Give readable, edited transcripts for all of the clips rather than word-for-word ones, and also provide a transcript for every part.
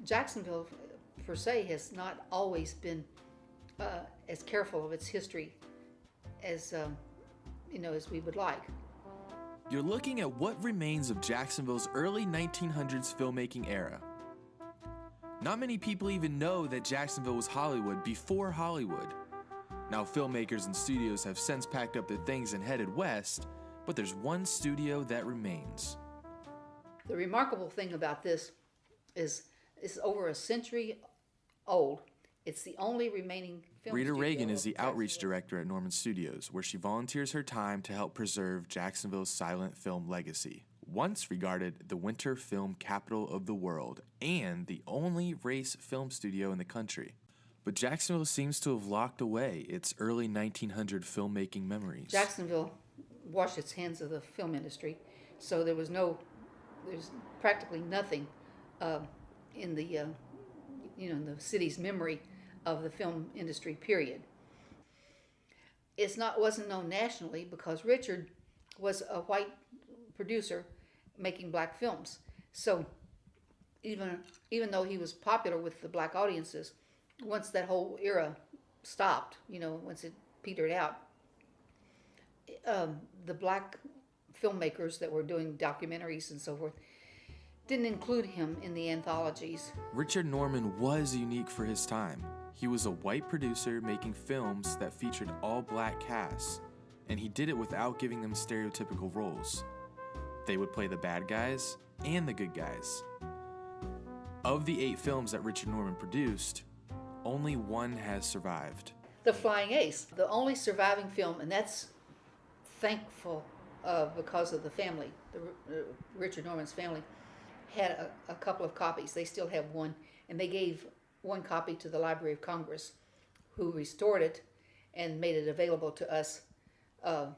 Jacksonville, per se, has not always been as careful of its history as as we would like. You're looking at what remains of Jacksonville's early 1900s filmmaking era. Not many people even know that Jacksonville was Hollywood before Hollywood. Now filmmakers and studios have since packed up their things and headed west, but there's one studio that remains. The remarkable thing about this is it's over a century old. It's the only remaining film Rita studio Reagan is of the outreach Jacksonville. director at Norman Studios, where she volunteers her time to help preserve Jacksonville's silent film legacy, once regarded the winter film capital of the world and the only race film studio in the country. But Jacksonville seems to have locked away its early 1900 filmmaking memories. Jacksonville washed its hands of the film industry, so there's practically nothing in the in the city's memory of the film industry. Period. Wasn't known nationally because Richard was a white producer making black films. So even though he was popular with the black audiences, once that whole era stopped, once it petered out, the black filmmakers that were doing documentaries and so forth didn't include him in the anthologies. Richard Norman was unique for his time. He was a white producer making films that featured all black casts, and he did it without giving them stereotypical roles. They would play the bad guys and the good guys. Of the 8 films that Richard Norman produced, only one has survived. The Flying Ace, the only surviving film, and that's thankful because of the family. Richard Norman's family had a couple of copies. They still have one, and they gave one copy to the Library of Congress, who restored it and made it available to us on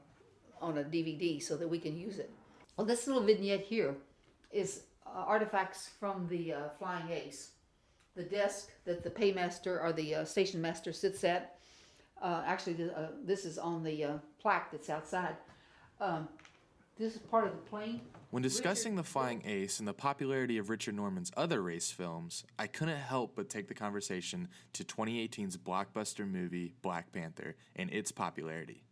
a DVD so that we can use it. Well, this little vignette here is artifacts from the Flying Ace. The desk that the paymaster or the station master sits at, this is on the plaque that's outside. This is part of the plane. When discussing The Flying Ace and the popularity of Richard Norman's other race films, I couldn't help but take the conversation to 2018's blockbuster movie Black Panther and its popularity.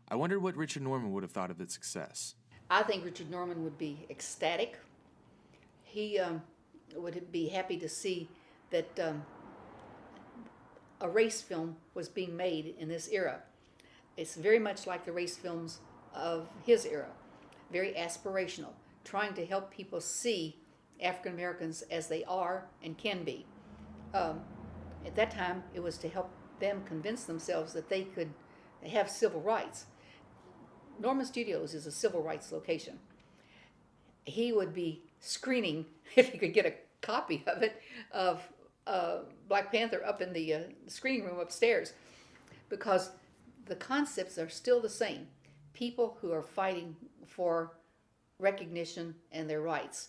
I wondered what Richard Norman would have thought of its success. I think Richard Norman would be ecstatic. He would be happy to see that a race film was being made in this era. It's very much like the race films of his era, very aspirational, trying to help people see African Americans as they are and can be. At that time, it was to help them convince themselves that they could have civil rights. Norman Studios is a civil rights location. He would be screening, if he could get a copy of it, of Black Panther up in the screening room upstairs, because the concepts are still the same. People who are fighting for recognition and their rights.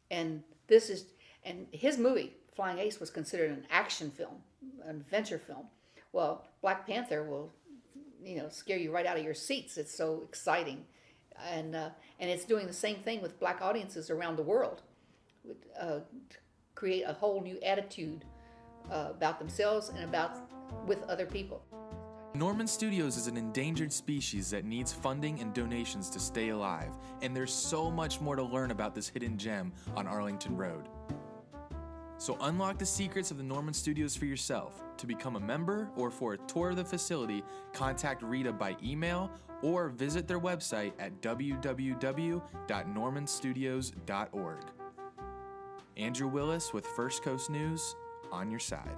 And his movie, Flying Ace, was considered an action film, an adventure film. Well, Black Panther will, scare you right out of your seats. It's so exciting. And it's doing the same thing with black audiences around the world. To create a whole new attitude about themselves and with other people. Norman Studios is an endangered species that needs funding and donations to stay alive, and there's so much more to learn about this hidden gem on Arlington Road. So unlock the secrets of the Norman Studios for yourself. To become a member or for a tour of the facility, contact Rita by email or visit their website at www.normanstudios.org. Andrew Willis with First Coast News, on your side.